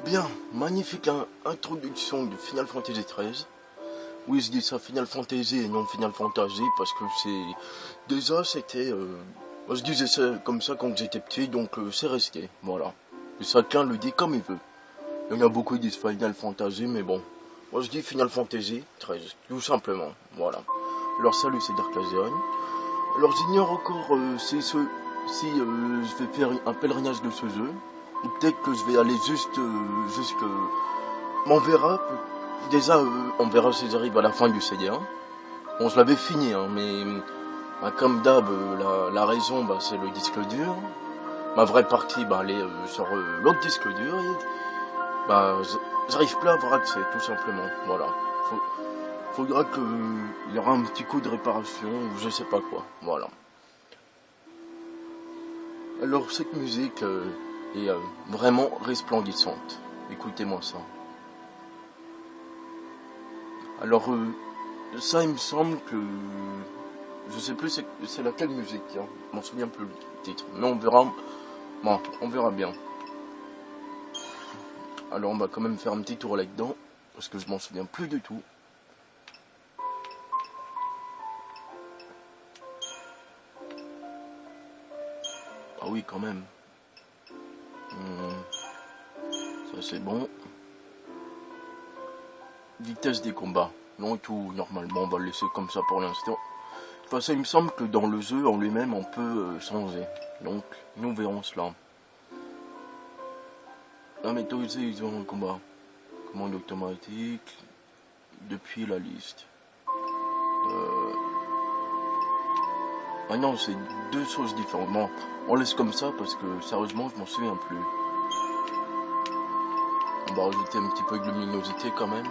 Bien, magnifique introduction de Final Fantasy XIII. Oui, je dis ça Final Fantasy et non Final Fantasy parce que c'est... Déjà, c'était... Moi, je disais ça comme ça quand j'étais petit, donc c'est resté, voilà. Et chacun le dit comme il veut. Il y en a beaucoup qui disent Final Fantasy, mais bon. Moi, je dis Final Fantasy XIII, tout simplement, voilà. Alors, salut, c'est Darkazion. Alors, j'ignore encore si je vais faire un pèlerinage de ce jeu. Ou peut-être que je vais aller jusque... On verra. Déjà, on verra si j'arrive à la fin du CD1. Bon, je l'avais fini, hein, mais... comme d'hab, la raison, c'est le disque dur. Ma vraie partie, elle est sur l'autre disque dur. Et, j'arrive plus à avoir accès, tout simplement. Voilà. Faudra qu'il y aura un petit coup de réparation, ou je sais pas quoi. Voilà. Alors, cette musique... est vraiment resplendissante. Écoutez-moi ça. Alors, ça, il me semble que... Je sais plus c'est laquelle musique, hein. Je m'en souviens plus le titre. Mais on verra... Bon, on verra bien. Alors, on va quand même faire un petit tour là-dedans. Parce que je m'en souviens plus du tout. Ah oui, quand même. Ça c'est bon. Vitesse des combats. Non, tout normalement, on va le laisser comme ça pour l'instant. De toute façon, il me semble que dans le jeu en lui-même, on peut changer. Donc, nous verrons cela. La méthode, ils ont un combat. Commande automatique. Depuis la liste. Ah non, c'est deux choses différentes. Bon, on laisse comme ça parce que sérieusement, je m'en souviens plus. On va rajouter un petit peu de luminosité quand même.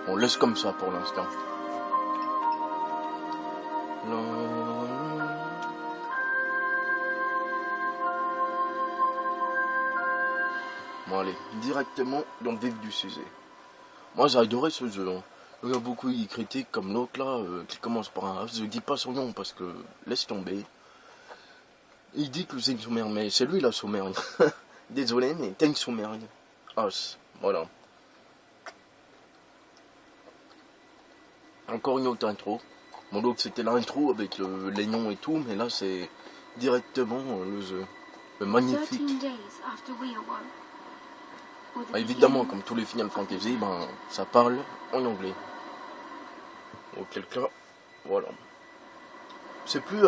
On laisse comme ça pour l'instant. Bon allez, directement dans le vif du sujet. Moi j'ai adoré ce jeu. Hein. Il y a beaucoup qui critiquent comme l'autre là, qui commence par un H. Je dis pas son nom parce que laisse tomber. Il dit que c'est une sous-merde, mais c'est lui la sous-merde. Désolé, mais t'es une sous-merde. As, voilà. Encore une autre intro. Bon, l'autre c'était l'intro avec les noms et tout, mais là c'est directement le jeu. Le magnifique. Évidemment, comme tous les Final Fantasy, ça parle en anglais. Auquel cas, voilà. C'est plus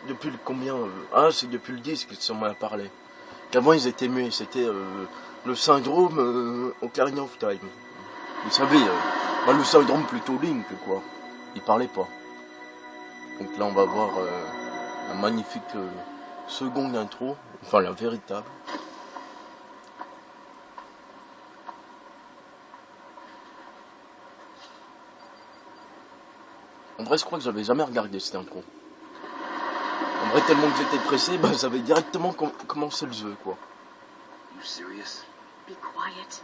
depuis le combien... c'est depuis le 10 qu'ils se sont à parler. Qu'avant ils étaient muets, c'était le syndrome Ocarina of Time. Vous savez, le syndrome plutôt Link, quoi. Ils parlaient pas. Donc là on va voir un magnifique seconde intro, enfin la véritable. En vrai, je crois que j'avais jamais regardé cette intro. En vrai, tellement que j'étais pressé, j'avais directement commencé le jeu, quoi. You serious? Be quiet.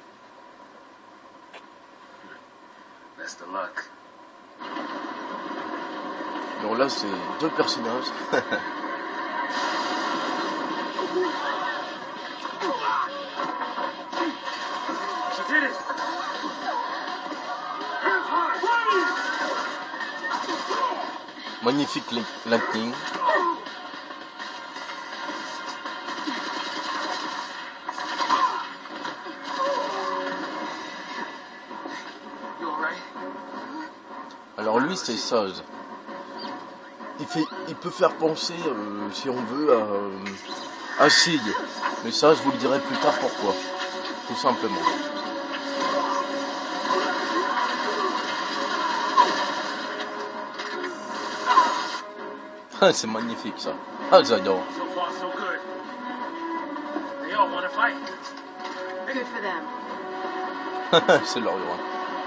Best of luck. Alors là, c'est deux personnages. She did it. Magnifique lightning. Alors lui c'est Saz. Il peut faire penser, si on veut, à Sid. Mais ça je vous le dirai plus tard pourquoi. Tout simplement. Ah, c'est magnifique ça. Ah, j'adore. So far, so good. They all want to fight. Good for them. C'est leur droit.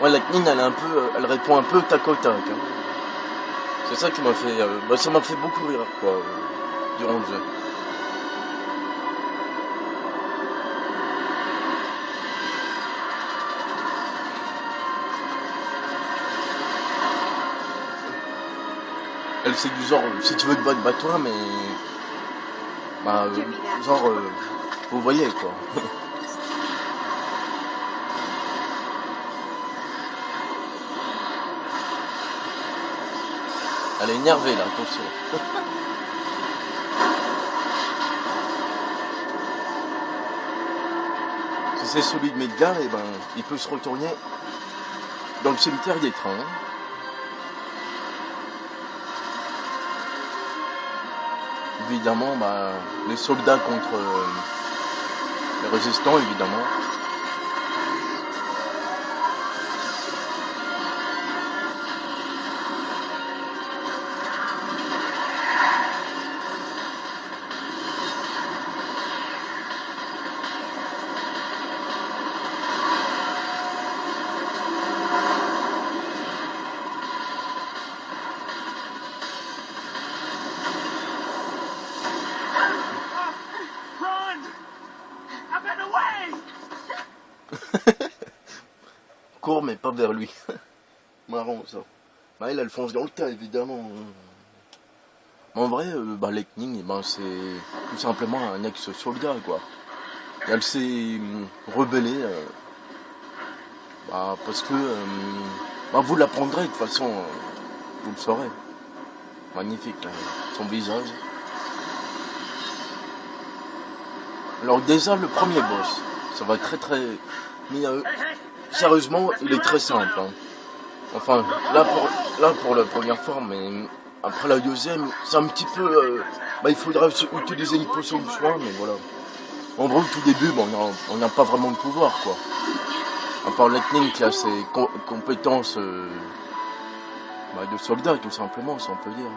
Ouais, la Knine, elle répond un peu tac au tac. Hein. C'est ça qui m'a fait... ça m'a fait beaucoup rire, quoi, durant le jeu. Elle c'est du genre, si tu veux te battre, bats-toi, mais Bah, genre, vous voyez quoi. Elle est énervée là, attention. Si c'est celui de Medgar, et ben, il peut se retourner dans le cimetière des trains. Évidemment, bah, les soldats contre les résistants, évidemment. Run! I've been away! Court, mais pas vers lui. Marrant ça. Bah, elle fonce dans le tas, évidemment. En vrai, bah, Lightning, eh ben, c'est tout simplement un ex-soldat, quoi. Et elle s'est rebellée, bah, parce que bah, vous l'apprendrez de toute façon, vous le saurez. Magnifique, là, son visage. Alors déjà, le premier boss, ça va être très... Mais sérieusement, il est très simple. Hein. Enfin, là pour la première fois, mais après la deuxième, c'est un petit peu... bah, il faudra utiliser une potion de soin, mais voilà. En gros, au tout début, bon, on n'a pas vraiment de pouvoir, quoi. À part Lightning qui a ses compétences bah, de soldat, tout simplement, si on peut dire.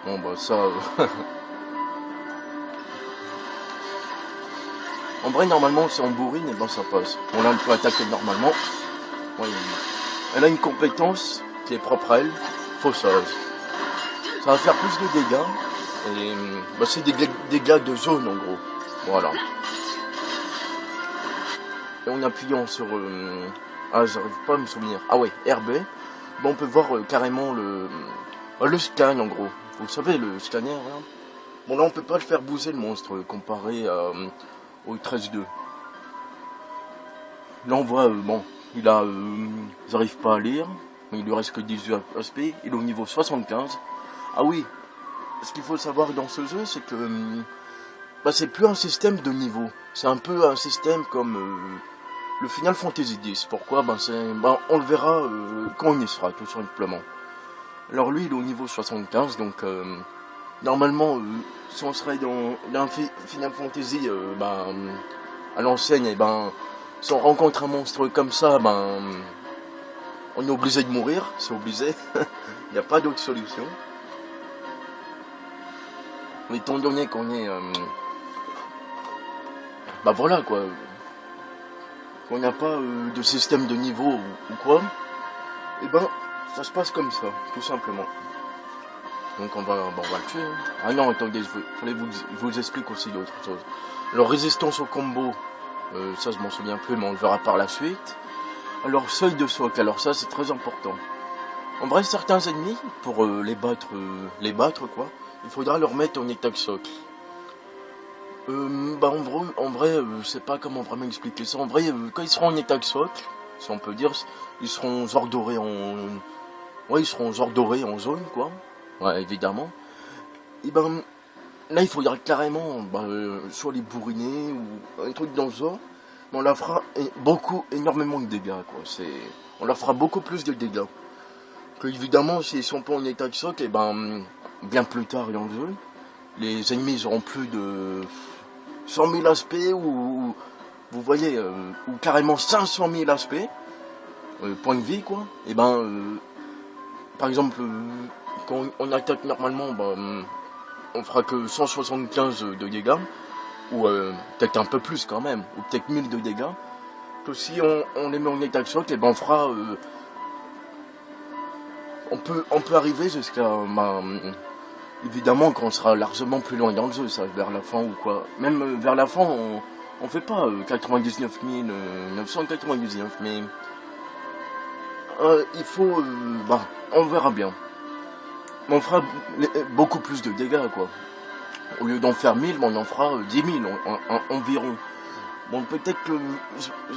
Bon, bah ça... En vrai, normalement, si on bourrine, et ben ça passe. Bon, là, on peut attaquer normalement. Ouais, elle a une compétence qui est propre à elle, faussage. Ça va faire plus de dégâts. Et bah, c'est des dégâts de zone, en gros. Voilà. Et en appuyant sur... ah, j'arrive pas à me souvenir. Ah ouais, RB. Bon, on peut voir carrément le scan, en gros. Vous savez, le scanner, là. Bon, là, on peut pas le faire bouger, le monstre, comparé à... au 13-2. Là on voit, bon, il a, ils n'arrivent pas à lire, mais il lui reste que 18 aspects, il est au niveau 75. Ah oui, ce qu'il faut savoir dans ce jeu, c'est que bah, c'est plus un système de niveau, c'est un peu un système comme le Final Fantasy X. Pourquoi bah, on le verra quand il y sera, tout simplement. Alors lui, il est au niveau 75, donc normalement, si on serait dans un Final Fantasy à l'enseigne, et ben, si on rencontre un monstre comme ça, ben, on est obligé de mourir, c'est obligé. Il n'y a pas d'autre solution. Mais étant donné qu'on est... bah voilà quoi. Qu'on n'a pas de système de niveau ou quoi, et ben, ça se passe comme ça, tout simplement. Donc on va le tuer. Hein. Ah non, attendez, je vous explique aussi d'autres choses. Alors résistance au combo, ça je m'en souviens plus, mais on le verra par la suite. Alors seuil de socle, alors ça c'est très important. En vrai, certains ennemis, pour les battre quoi, il faudra leur mettre en état de socle. Bah en vrai, je sais pas comment vraiment expliquer ça. En vrai, quand ils seront en état de socle, si on peut dire, ils seront genre dorés ils seront genre dorés en zone quoi. Ouais, évidemment. Et ben, là, il faudra carrément soit les bourriner ou un truc dans le genre. Mais on leur fera énormément de dégâts, quoi. On leur fera beaucoup plus de dégâts. Que évidemment, s'ils sont pas en état de choc, et ben, bien plus tard dans le jeu, les ennemis auront plus de 100 000 aspects ou vous voyez, ou carrément 500 000 aspects, points de vie, quoi. Et ben, par exemple, quand on attaque normalement, on fera que 175 de dégâts, ou peut-être un peu plus quand même, ou peut-être 1000 de dégâts. Que si on les met en état de choc, et ben on fera... on peut arriver jusqu'à... évidemment quand on sera largement plus loin dans le jeu, ça, vers la fin ou quoi. Même vers la fin, on fait pas 99 999, mais... il faut... on verra bien. on fera beaucoup plus de dégâts, quoi. Au lieu d'en faire 1000, on en fera 10 000 environ. Bon, peut-être que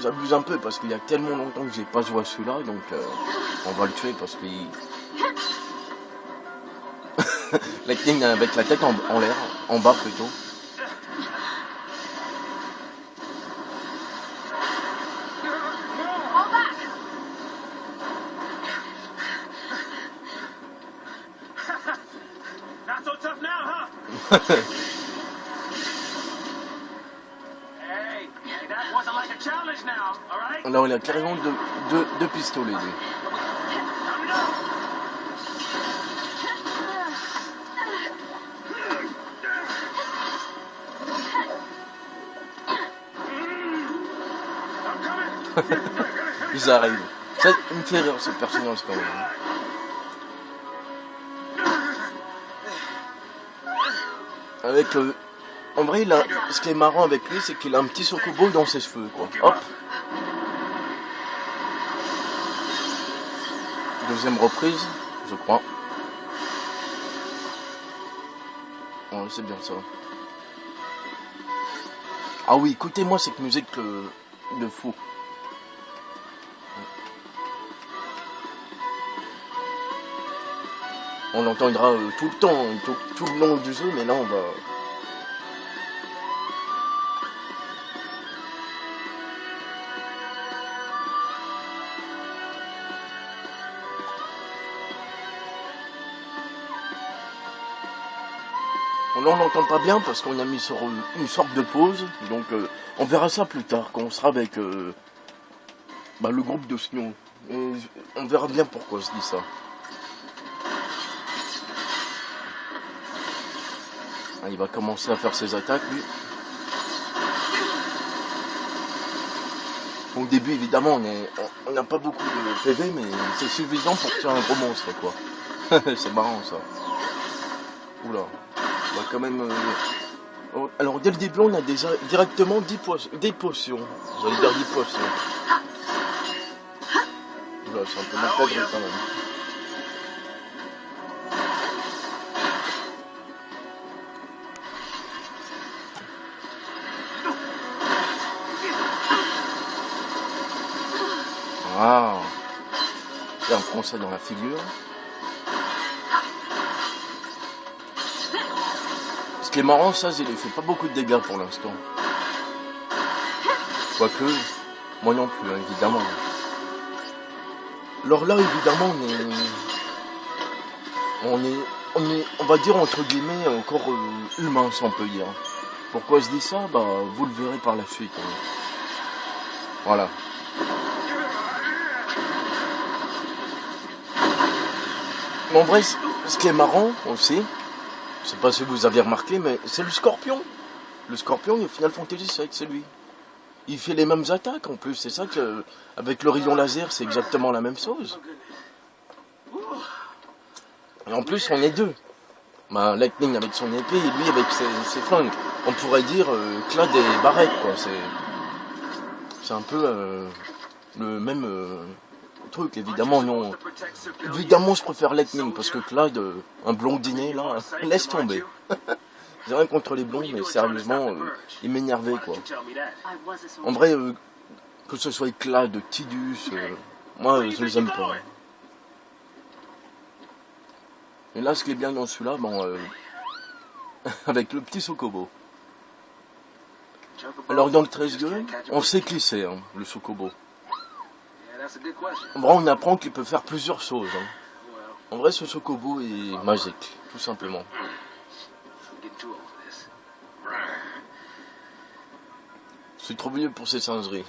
j'abuse un peu parce qu'il y a tellement longtemps que j'ai pas joué à celui-là, donc on va le tuer parce qu'il... Lightning avec la tête en l'air, en bas plutôt. Not so tough now, huh? Hey, that wasn't like a challenge now, all right? Alors il a carrément deux pistolets, lui. Time to go. I'm coming. Ils arrivent. Ça, il me fait rire ce personnage quand même. Avec en vrai, ce qui est marrant avec lui, c'est qu'il a un petit chocobo dans ses cheveux, quoi. Hop. Deuxième reprise, je crois. Ouais, c'est bien ça. Ah oui, écoutez-moi cette musique de fou. On l'entendra tout le temps, tout le long du jeu, mais là on va... Là on n'entend pas bien parce qu'on a mis sur une sorte de pause, donc on verra ça plus tard quand on sera avec le groupe de Snow. Et on verra bien pourquoi je dis ça. Ah, il va commencer à faire ses attaques lui. Au début évidemment on n'a pas beaucoup de PV mais c'est suffisant pour tuer un gros monstre quoi. C'est marrant ça. Oula. On va quand même... Alors dès le début on a déjà directement 10 potions. J'allais dire 10 potions. Oula, c'est un peu macabre quand même. Ah, c'est un français dans la figure. Ce qui est marrant, ça, il ne fait pas beaucoup de dégâts pour l'instant. Quoique, moi non plus, hein, évidemment. Alors là, évidemment, on va dire entre guillemets encore humain, si on peut dire. Pourquoi je dis ça? Bah, vous le verrez par la suite. Hein. Voilà. En vrai, ce qui est marrant aussi, je sais pas si vous avez remarqué, mais c'est le scorpion. Le scorpion, au Final Fantasy VII, c'est lui. Il fait les mêmes attaques en plus, c'est ça que, avec le rayon laser, c'est exactement la même chose. Et en plus, on est deux. Bah, Lightning avec son épée et lui avec ses flingues. On pourrait dire Clad et Barret, quoi. C'est un peu le même truc, évidemment, non. Évidemment, je préfère Lightning parce que Clad, un blondinet, là, laisse tomber. J'ai rien contre les blonds, mais sérieusement, il m'énervait, quoi. En vrai, que ce soit Clad, Tidus, moi, je les aime pas. Et là, ce qui est bien dans celui-là, bon, avec le petit Chocobo. Alors, dans le 13-2, on sait qui c'est, hein, le Chocobo. En vrai, on apprend qu'il peut faire plusieurs choses. Hein. En vrai, ce Chocobo est magique, tout simplement. Je suis trop vieux pour ces singeries.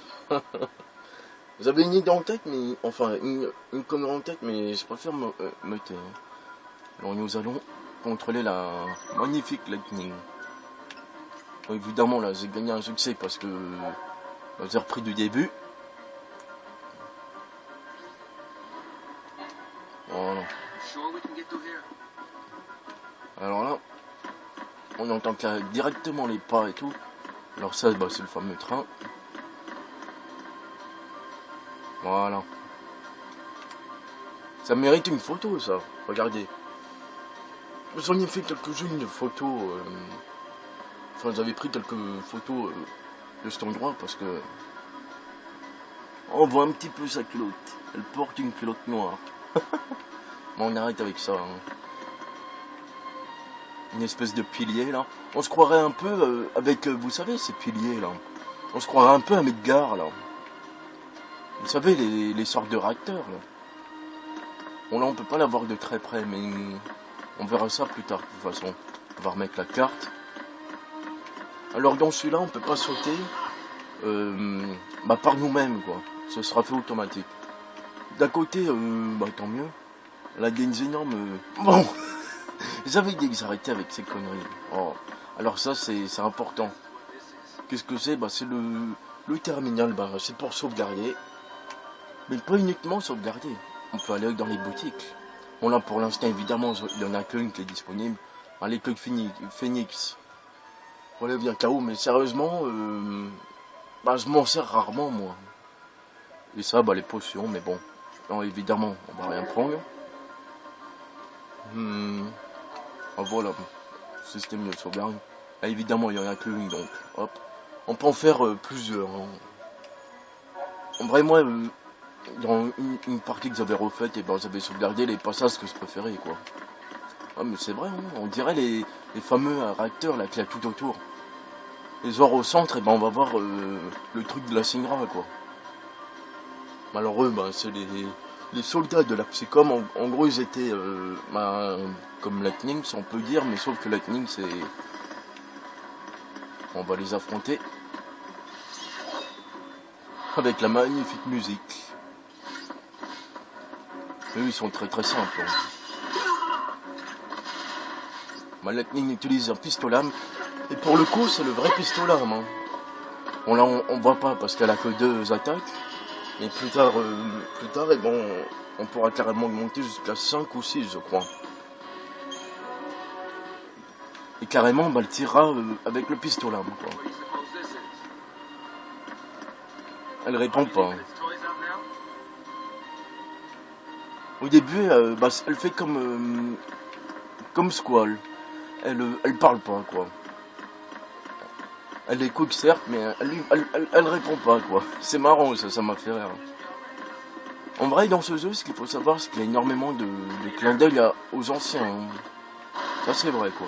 Vous avez une idée en tête, mais enfin une connerie en tête, mais je préfère me taire. Alors nous allons contrôler la magnifique Lightning. Bon, évidemment là, j'ai gagné un succès parce que j'ai repris du début. Voilà. Alors là, on entend directement les pas et tout. Alors ça, bah, c'est le fameux train. Voilà. Ça mérite une photo, ça. Regardez. j'en ai fait quelques-unes de photos. Enfin, j'avais pris quelques photos de cet endroit parce que on voit un petit peu sa culotte. Elle porte une culotte noire. Bon, on arrête avec ça. Hein. Une espèce de pilier là. On se croirait un peu avec, vous savez, ces piliers là. On se croirait un peu à Medgar là. Vous savez, les sortes de réacteurs là. Bon là, on peut pas la voir de très près, mais on verra ça plus tard de toute façon. On va remettre la carte. Alors dans celui-là, on peut pas sauter par nous-mêmes quoi. Ce sera fait automatique. D'un côté, tant mieux. Là, il y a une énorme... Bon, j'avais dit que j'arrêtais avec ces conneries. Oh. Alors ça, c'est important. Qu'est-ce que c'est? C'est le terminal, c'est pour sauvegarder. Mais pas uniquement sauvegarder. On peut aller dans les boutiques. Bon là, pour l'instant, évidemment, il y en a qu'une qui est disponible. Les trucs Phoenix. Voilà, bien KO, mais sérieusement, je m'en sers rarement, moi. Et ça, les potions, mais bon. Non, évidemment, on va rien prendre. Voilà, système de sauvegarde. Là, évidemment, il y en a qu'une, donc, hop. On peut en faire plusieurs. Hein. En vrai, moi, dans une partie que j'avais refaite, j'avais sauvegardé les passages que je préférais, quoi. Ah, mais c'est vrai, hein, on dirait les fameux réacteurs, là, qu'il y a tout autour. Et genre au centre, on va voir le truc de la Singra, quoi. Malheureux, c'est les soldats de la Psycom, en gros, ils étaient comme Lightning, si on peut dire, mais sauf que Lightning, c'est... On va les affronter avec la magnifique musique. Eux, ils sont très très simples. Hein. Lightning utilise un pistolet, et pour le coup, c'est le vrai pistolet. Hein. Bon, là, on voit pas parce qu'elle a que 2 attaques. Et plus tard, on pourra carrément monter jusqu'à 5 ou 6, je crois. Et carrément, elle tirera avec le pistolet, quoi. Elle répond pas. Hein. Au début, elle fait comme Squall. Elle parle pas, quoi. Elle écoute certes, mais elle répond pas, quoi. C'est marrant, ça m'a fait rire. En vrai, dans ce jeu, ce qu'il faut savoir, c'est qu'il y a énormément de clins d'œil aux anciens. Hein. Ça, c'est vrai, quoi.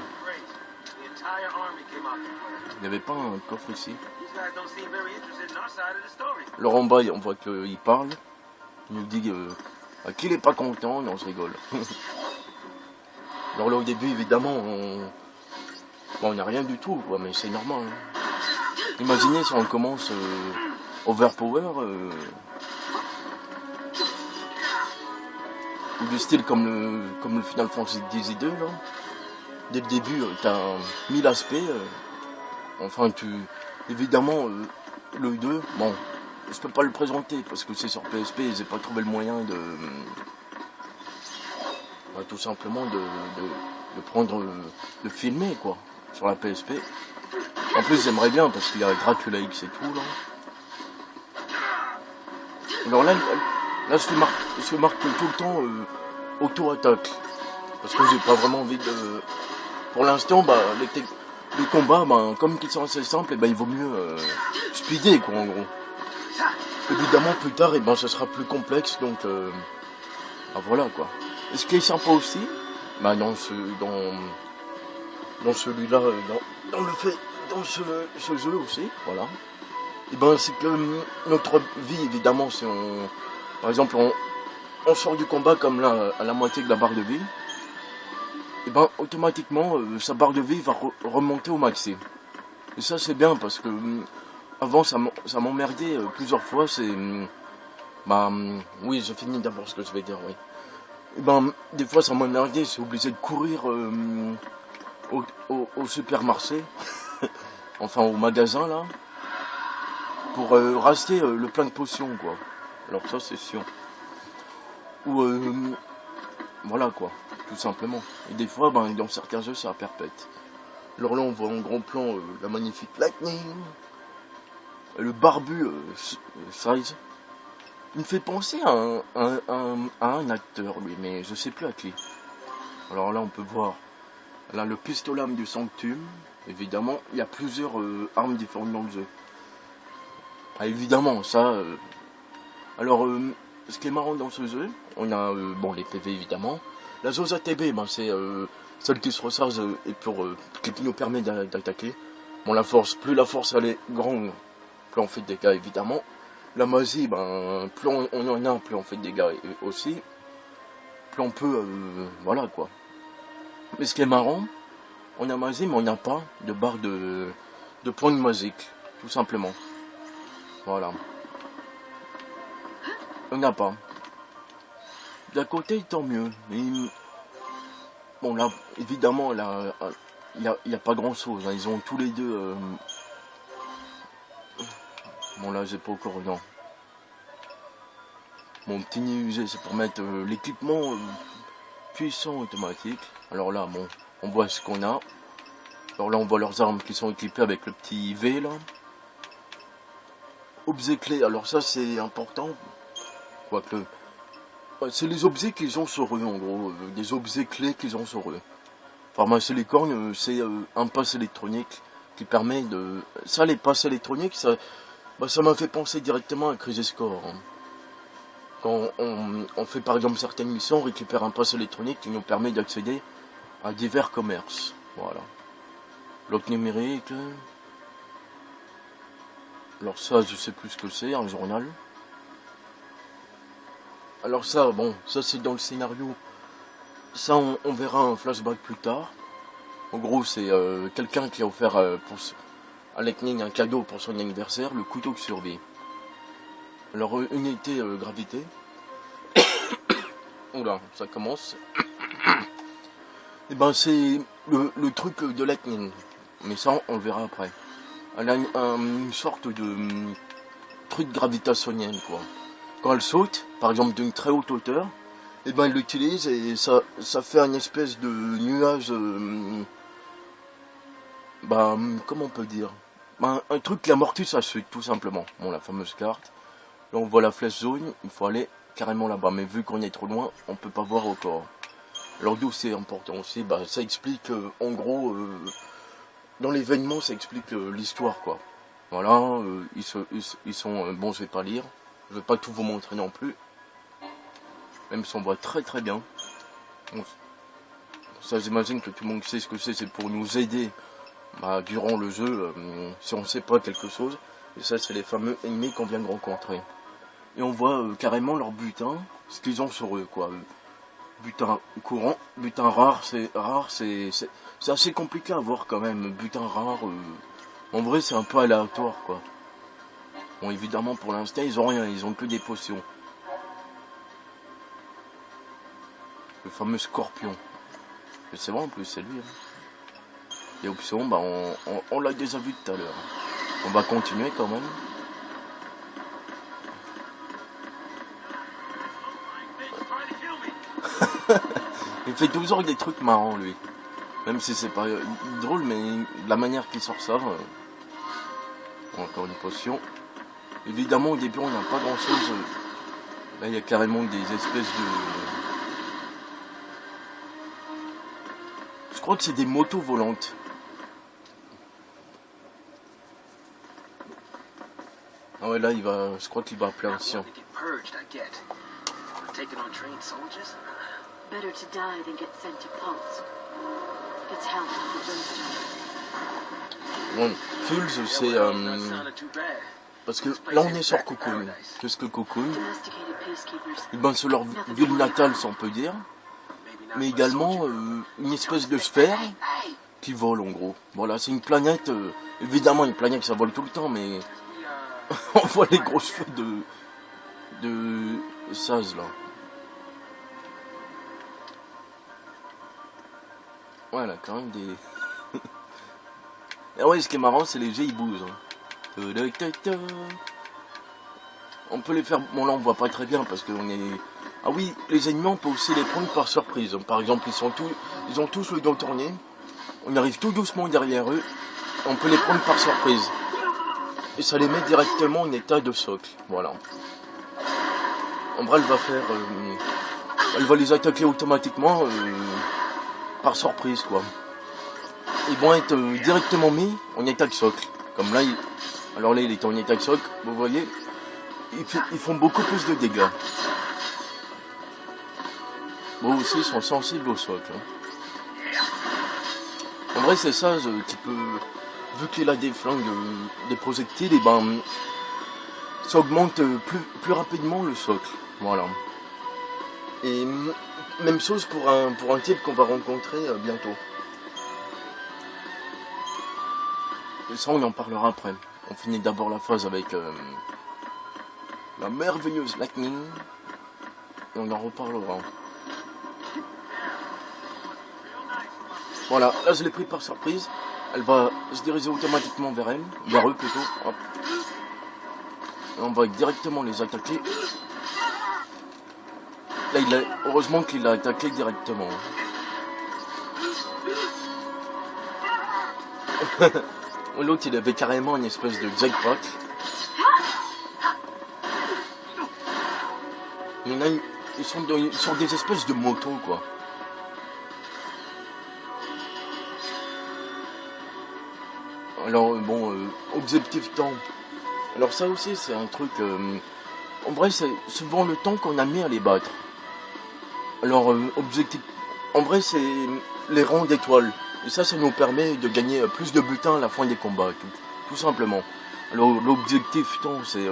Il n'y avait pas un coffre ici. Alors en bas, on voit qu'il parle. Il nous dit qu'il n'est pas content. Non, je rigole. Alors là, au début, évidemment, on n'y a rien du tout, quoi, mais c'est normal. Hein. Imaginez si on commence overpower, ou du style comme le Final Fantasy X-2, là. Dès le début, t'as 1000 aspects. Évidemment, le 2, bon, je peux pas le présenter parce que c'est sur PSP et j'ai pas trouvé le moyen tout simplement de prendre, de filmer, quoi, sur la PSP. En plus, j'aimerais bien parce qu'il y a Dracula X et tout, là. Alors là, je fais marque tout le temps auto-attaque. Parce que j'ai pas vraiment envie de... Pour l'instant, les combats, comme ils sont assez simples, il vaut mieux speeder, quoi, en gros. Évidemment, plus tard, ça sera plus complexe, donc... voilà, quoi. Et ce qui est sympa aussi, dans celui-là, dans ce jeu aussi, voilà. C'est que notre vie, évidemment, si par exemple, on sort du combat comme là, à la moitié de la barre de vie, automatiquement, sa barre de vie va remonter au maxi. Et ça, c'est bien parce que avant, ça m'emmerdait plusieurs fois. Oui, je finis d'abord ce que je vais dire, oui. Des fois, ça m'emmerdait, c'est obligé de courir au supermarché, enfin au magasin, là, pour racheter le plein de potions, quoi. Alors ça, c'est sûr. Ou, voilà, quoi, tout simplement. Et des fois, dans certains jeux, ça perpète. Alors là, on voit en gros plan la magnifique Lightning, le barbu Size. Il me fait penser à un acteur, lui, mais je sais plus à qui. Alors là, on peut voir Là, le pistolet âme du sanctum, évidemment, il y a plusieurs armes différentes dans le jeu. Ah, évidemment, ça... Alors, ce qui est marrant dans ce jeu, on a, bon, les PV évidemment. La Zosa TB, ben, c'est celle qui se recharge et qui nous permet d'attaquer. Bon, la force, plus la force elle est grande, plus on fait de dégâts évidemment. La magie, ben, plus on en a, plus on fait de dégâts aussi. Plus on peut, voilà quoi. Mais ce qui est marrant, on a magie, mais on n'a pas de barre de points de magique, tout simplement. Voilà. On n'a pas. D'un côté, tant mieux. Mais, bon, là, évidemment, là, il n'y a pas grand-chose. Hein. Ils ont tous les deux... Bon, là, j'ai pas encore... Non. Mon petit usé, c'est pour mettre l'équipement puissant automatique. Alors là, bon, on voit ce qu'on a. Alors là, on voit leurs armes qui sont équipées avec le petit V, là. Objets clés. Alors ça, c'est important. Quoique... C'est les objets qu'ils ont sur eux, en gros. Des objets clés qu'ils ont sur eux. Pharmacie Licorne, c'est un pass électronique qui permet de... Ça, les passes électroniques, ça m'a fait penser directement à Crisis Core. Hein. Quand on fait par exemple certaines missions, on récupère un pass électronique qui nous permet d'accéder à divers commerces. Voilà. Bloc numérique. Alors ça, je sais plus ce que c'est, un journal. Alors ça, bon, ça c'est dans le scénario. Ça, on verra un flashback plus tard. En gros, c'est quelqu'un qui a offert à Lightning un cadeau pour son anniversaire, le couteau de survie. Alors, unité gravité. Oula, ça commence. Et ben, c'est le truc de Lightning. Mais ça, on le verra après. Elle a une sorte de truc gravitationnel, quoi. Quand elle saute, par exemple d'une très haute hauteur, et ben elle l'utilise et ça fait une espèce de nuage, comment on peut dire, un truc qui amortit sa chute, tout simplement. Bon, la fameuse carte. Là on voit la flèche jaune, il faut aller carrément là-bas, mais vu qu'on est trop loin, on peut pas voir encore. Alors d'où c'est important aussi, ça explique, en gros, dans l'événement, ça explique l'histoire, quoi. Voilà, ils sont, bon je vais pas lire. Je ne vais pas tout vous montrer non plus. Même si on voit très très bien. Bon, ça j'imagine que tout le monde sait ce que c'est pour nous aider durant le jeu, si on ne sait pas quelque chose. Et ça c'est les fameux ennemis qu'on vient de rencontrer. Et on voit carrément leur butin, ce qu'ils ont sur eux, quoi. Butin courant, butin rare, c'est assez compliqué à voir quand même. Butin rare, en vrai c'est un peu aléatoire, quoi. Bon, évidemment, pour l'instant, ils ont rien, ils ont que des potions. Le fameux scorpion. C'est vrai, en plus, c'est lui. Hein. Les options, on l'a déjà vu tout à l'heure. On va continuer quand même. Il fait toujours des trucs marrants, lui. Même si c'est pas drôle, mais la manière qu'il sort ça... Encore une potion. Évidemment, au début, on n'a pas grand chose. Là, il y a carrément des espèces de... Je crois que c'est des motos volantes. Ah ouais, là, je crois qu'il va appeler un sien. Better to die than get sent to Pulse. It's hell for Brimstone. Bon, Pulse, c'est... Parce que là, on est sur Cocoon. Qu'est-ce que Cocoon? C'est leur ville natale, si on peut dire. Mais également une espèce de sphère qui vole, en gros. Voilà, c'est une planète... évidemment, une planète, ça vole tout le temps, mais... on voit les gros cheveux de Saz, là. Voilà, quand même des... Et ouais, ce qui est marrant, c'est les jets, ils bougent. Hein. On peut les faire... Bon, là, on voit pas très bien, parce qu'on est... Ah oui, les ennemis, on peut aussi les prendre par surprise. Par exemple, ils ont tous le dos tourné. On arrive tout doucement derrière eux. On peut les prendre par surprise. Et ça les met directement en état de socle. Voilà. Umbra, elle va les attaquer automatiquement par surprise, quoi. ils vont être directement mis en état de socle. Comme là, alors là il est en état de socle, vous voyez, ils font beaucoup plus de dégâts. Bon aussi ils sont sensibles au socle. En vrai c'est ça qui peut, vu qu'il a des flingues, des projectiles, et ben ça augmente plus rapidement le socle. Voilà. Et même chose pour un type qu'on va rencontrer bientôt. Et ça on en parlera après. On finit d'abord la phase avec la merveilleuse Lightning. Et on en reparlera. Voilà, là je l'ai pris par surprise. Elle va se diriger automatiquement vers eux plutôt. Hop. Et on va directement les attaquer. Là, heureusement qu'il a attaqué directement. L'autre, il avait carrément une espèce de jackpot. Il y en a, ils sont des espèces de motos, quoi. Alors, bon, objectif temps. Alors ça aussi, c'est un truc... en vrai, c'est souvent le temps qu'on a mis à les battre. Alors, objectif... En vrai, c'est les rangs d'étoiles. Et ça nous permet de gagner plus de butins à la fin des combats, tout simplement. Alors, l'objectif temps, c'est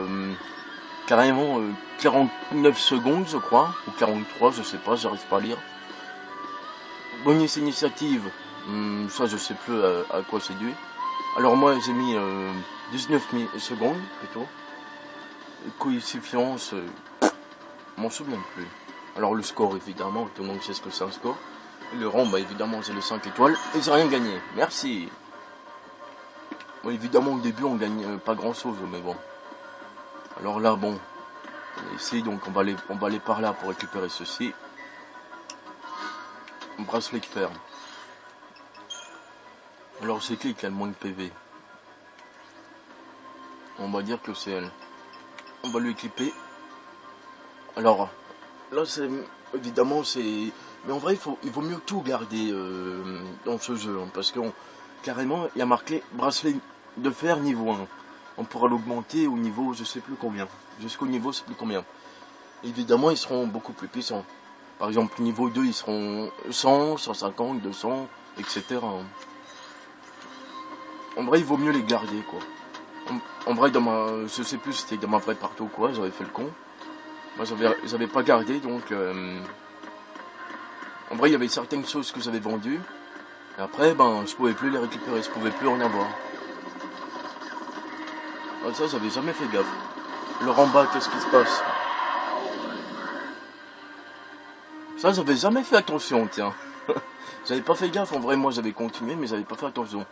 carrément 49 secondes, je crois. Ou 43, je sais pas, j'arrive pas à lire. Bonus initiative, ça je sais plus à quoi c'est dû. Alors moi j'ai mis 19 secondes plutôt. Coefficience, je m'en souviens plus. Alors le score évidemment, tout le monde sait ce que c'est un score. Et le rang, bah évidemment c'est les 5 étoiles. Et j'ai rien gagné, merci. Bon, évidemment au début on gagne pas grand chose, mais bon. Alors là bon, ici donc on va aller par là pour récupérer ceci. Bracelet de fer. Alors c'est qui a le moins de PV? On va dire que c'est elle. On va lui équiper. Alors là c'est évidemment c'est. Mais en vrai il vaut mieux tout garder dans ce jeu. Hein, parce que carrément il y a marqué bracelet de fer niveau 1. On pourra l'augmenter au niveau je sais plus combien. Jusqu'au niveau je sais plus combien. Évidemment ils seront beaucoup plus puissants. Par exemple niveau 2 ils seront 100, 150, 200, etc. En vrai, il vaut mieux les garder, quoi. En vrai, je sais plus si c'était dans ma vraie partie ou quoi, j'avais fait le con. Moi, j'avais pas gardé, donc... En vrai, il y avait certaines choses que j'avais vendues. Et après, ben, je pouvais plus les récupérer, je pouvais plus en avoir. Ah, ça, j'avais jamais fait gaffe. Le en bas, qu'est-ce qui se passe? Ça, j'avais jamais fait attention, tiens. J'avais pas fait gaffe, en vrai, moi, j'avais continué, mais j'avais pas fait attention.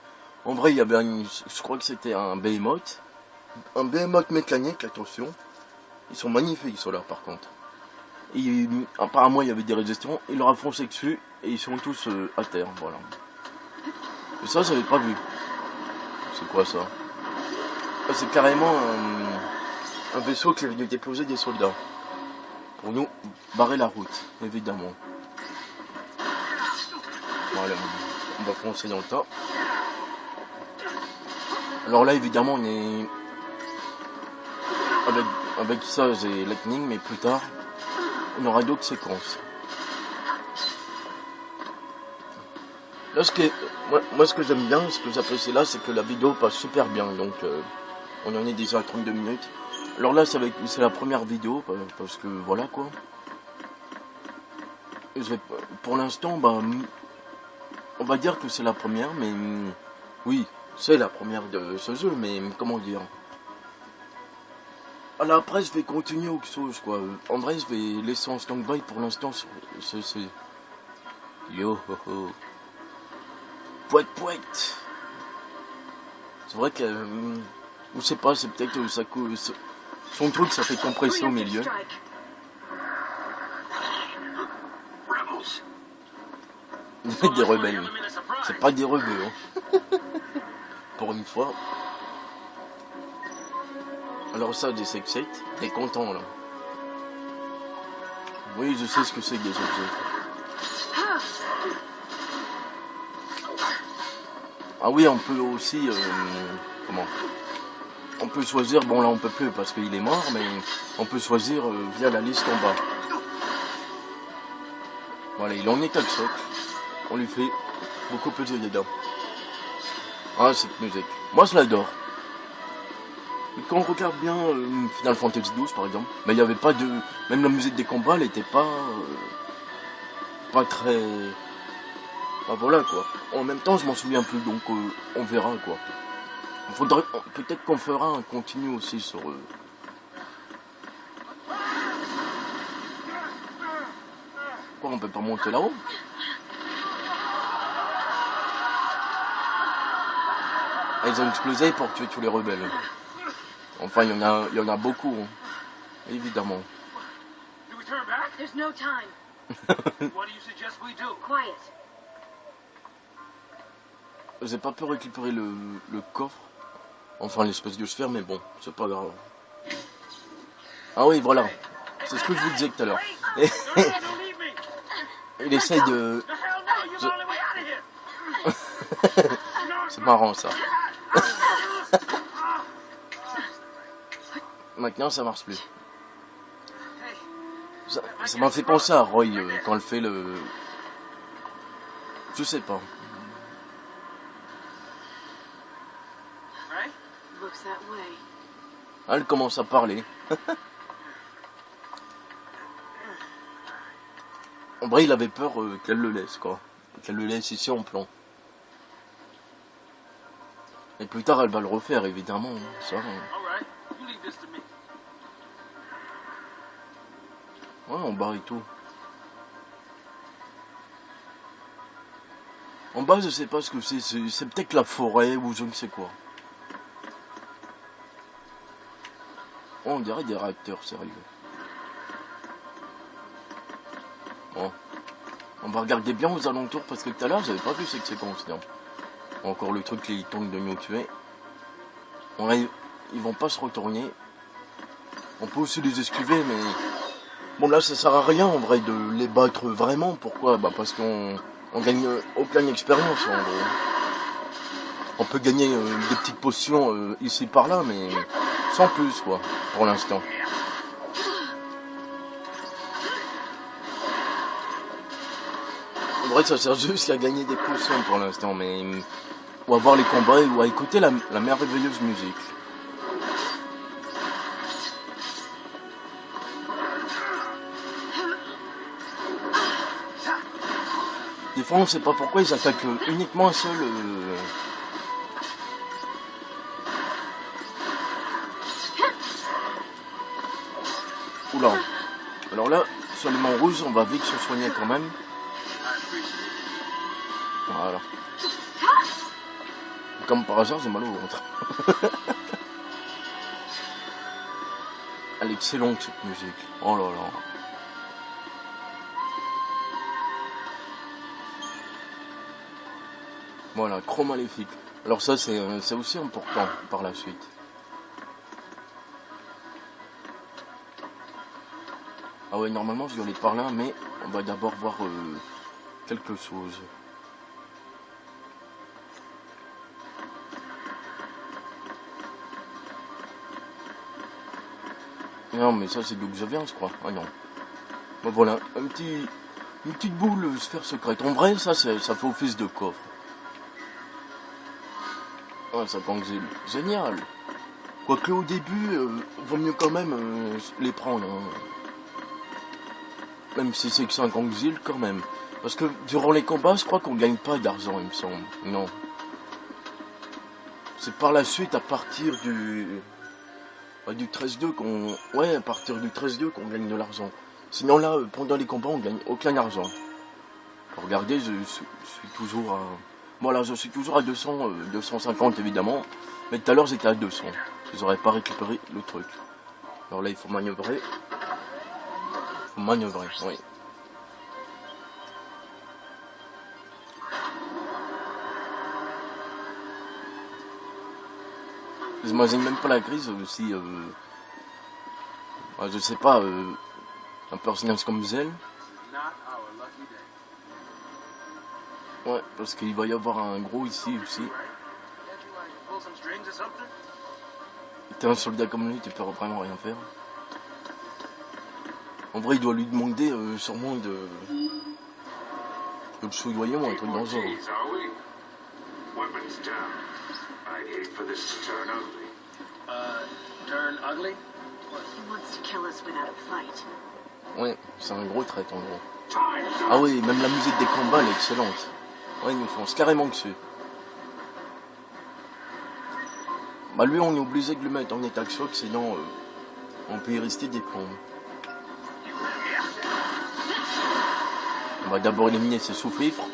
En vrai, il y avait je crois que c'était un Behemoth. Un Behemoth mécanique, attention. Ils sont magnifiques, ceux-là, par contre. Et, apparemment, il y avait des résistants. Il leur a foncé dessus. Et ils sont tous à terre, voilà. Et ça, j'avais pas vu. C'est quoi, ça? Ah, c'est carrément un vaisseau qui est venu déposer des soldats. Pour nous barrer la route, évidemment. Voilà, on va foncer dans le tas. Alors là, évidemment, on est... Avec ça, j'ai Lightning, mais plus tard, on aura d'autres séquences. Là, moi, ce que j'aime bien, ce que j'apprécie là, c'est que la vidéo passe super bien. Donc, on en est déjà à 32 minutes. Alors là, c'est la première vidéo, parce que voilà, quoi. Pour l'instant, bah, on va dire que c'est la première, mais... Oui. C'est la première de ce jeu, mais comment dire? Alors après, je vais continuer autre chose, quoi. En vrai, je vais laisser en stand-by pour l'instant sur ceci. Yo ho ho. Pouet pouet. C'est vrai que... je sais pas, c'est peut-être ça cause... Son truc, ça fait compresser au milieu. Des rebelles. C'est pas des rebeux, hein. Pour une fois. Alors ça, des sexettes, t'es content là. Oui, je sais ce que c'est que des objets. Ah oui, on peut aussi... comment? On peut choisir, bon là on peut plus parce qu'il est mort, mais on peut choisir via la liste en bas. Voilà, il en est à le socle. On lui fait beaucoup plus de dégâts. Ah, cette musique. Moi je l'adore. Quand on regarde bien Final Fantasy XII par exemple, mais il n'y avait pas de... Même la musique des combats, elle était pas... pas très... Bah voilà quoi. En même temps, je m'en souviens plus, donc on verra quoi. Faudrait... Peut-être qu'on fera un continu aussi sur... Quoi, on peut pas monter là-haut? Ils ont explosé pour tuer tous les rebelles. Enfin, il y en a beaucoup, hein. Évidemment. Do we turn back? There's no time. What do you suggest we do? Quiet. J'ai pas pu récupérer le coffre. Enfin, l'espèce de sphère, mais bon, c'est pas grave. Ah oui, voilà. C'est ce que je vous disais tout à l'heure. No, no, don't leave me. Il essaye de... The hell no, you're the only way out of here. C'est marrant, ça. Maintenant, ça marche plus. Ça m'a fait penser à Roy quand elle fait le... Je sais pas. Right? Looks that way. Elle commence à parler. En vrai, il avait peur qu'elle le laisse, quoi. Qu'elle le laisse ici en plan. Et plus tard, elle va le refaire, évidemment. Ça, All right. You leave this to me. ouais, en bas et tout. En bas, je sais pas ce que c'est. C'est peut-être la forêt ou je ne sais quoi. Oh, on dirait des réacteurs, sérieux. Bon. On va regarder bien aux alentours parce que tout à l'heure, j'avais pas vu cette séquence. Non. Encore le truc qui tente de nous tuer. Bon, là, ils vont pas se retourner. On peut aussi les esquiver, mais... Bon, là, ça sert à rien, en vrai, de les battre vraiment. Pourquoi? Bah, parce qu'on gagne aucune expérience, en gros. On peut gagner des petites potions ici par là, mais sans plus, quoi, pour l'instant. En vrai, ça sert juste à gagner des potions pour l'instant, mais... Ou à voir les combats, ou à écouter la merveilleuse musique. Des fois, on sait pas pourquoi ils attaquent uniquement un seul... Oula. Alors là, sur les mains rouges, on va vite se soigner quand même. Voilà. Comme par hasard, j'ai mal au ventre. Elle est excellente cette musique. Oh là là. Voilà, Chrome maléfique. Alors ça, c'est aussi important par la suite. Ah ouais, normalement, je dois aller par là, mais on va d'abord voir quelque chose. Non, mais ça, c'est d'où que je viens, je crois. Ah non. Bon, voilà, une petite boule sphère secrète. En vrai, ça fait office de coffre. Ah, ça pense génial. Quoique au début, vaut mieux quand même les prendre. Hein. Même si c'est que 50 zil quand même. Parce que durant les combats, je crois qu'on gagne pas d'argent, il me semble. Non. C'est par la suite, à partir du 13-2 qu'on... Ouais, à partir du 13-2 qu'on gagne de l'argent. Sinon là, pendant les combats, on gagne aucun argent. Regardez, je suis toujours à... Voilà, je suis toujours à 200, 250 évidemment. Mais tout à l'heure, j'étais à 200. Je n'aurais pas récupéré le truc. Alors là, il faut manœuvrer. Il faut manœuvrer, oui. J'imagine même pas la grise si... je sais pas, un personnage comme Zell. Ouais, parce qu'il va y avoir un gros ici aussi. some strings or something? T'es un soldat comme lui, tu peux vraiment rien faire. En vrai, il doit lui demander sûrement de le soudoyer ou un truc dans le genre. Ortiz, are we? Weapons down. I'd hate for this to turn ugly. Turn ugly? He wants to kill us without a fight. Ouais, c'est un gros trait en gros. Time's up. Ah oui, même la musique des combats elle est excellente. Ouais, ils nous foncent carrément dessus. Bah lui, on est obligé de le mettre en état de choc, sinon on peut y rester des plombs. On va d'abord éliminer ses sous-fifres.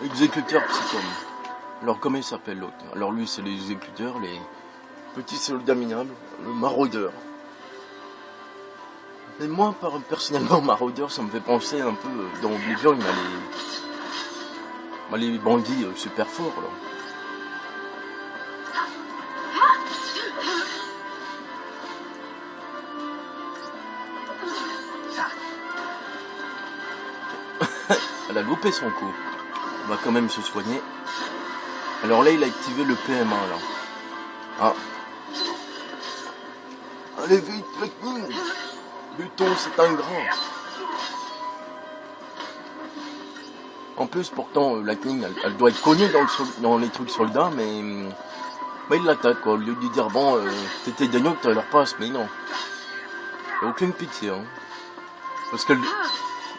Exécuteur psychome. Alors comment il s'appelle l'autre? Alors lui c'est les exécuteurs, les petits soldats minables, le maraudeur. Mais moi personnellement maraudeur ça me fait penser un peu dans Oblivion il m'a les bandits super forts là. Elle a loupé son coup. On va quand même se soigner. Alors là, il a activé le PMA là. Ah. Allez vite, Lightning. Luton, c'est un grand. En plus, pourtant, Lightning, elle doit être connue dans les trucs soldats, mais il l'attaque quoi. Au lieu de lui dire, bon, t'étais des notes, leur passe, mais non. Il n'y a aucune pitié. Hein. Parce qu'elle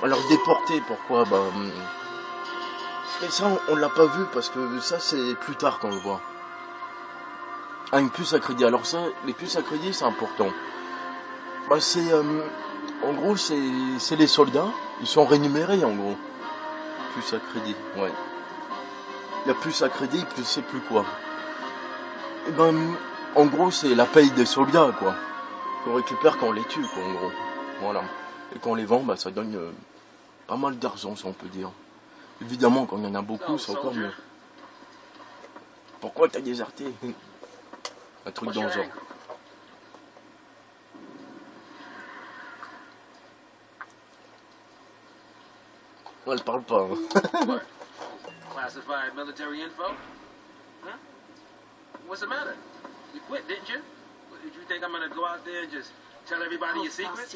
va leur déporter, pourquoi? Bah. Mais ça, on l'a pas vu parce que ça, c'est plus tard qu'on le voit. Ah, une puce à crédit. Alors ça, les puces à crédit, c'est important. Bah, c'est... en gros, c'est les soldats. Ils sont rémunérés, en gros. Puce à crédit, ouais. La puce à crédit, plus c'est plus quoi. Et ben, en gros, c'est la paye des soldats, quoi. Qu'on récupère quand on les tue, quoi, en gros. Voilà. Et quand on les vend, bah, ça donne pas mal d'argent, si on peut dire. Évidemment, quand il y en a beaucoup, c'est encore mieux. Pourquoi t'as déserté? Un truc dans le genre. Ouais, elle parle pas. Hein. What? Classified military info? Huh? What's the matter? You quit, didn't you? Did you think I'm gonna go out there and just tell everybody your secrets?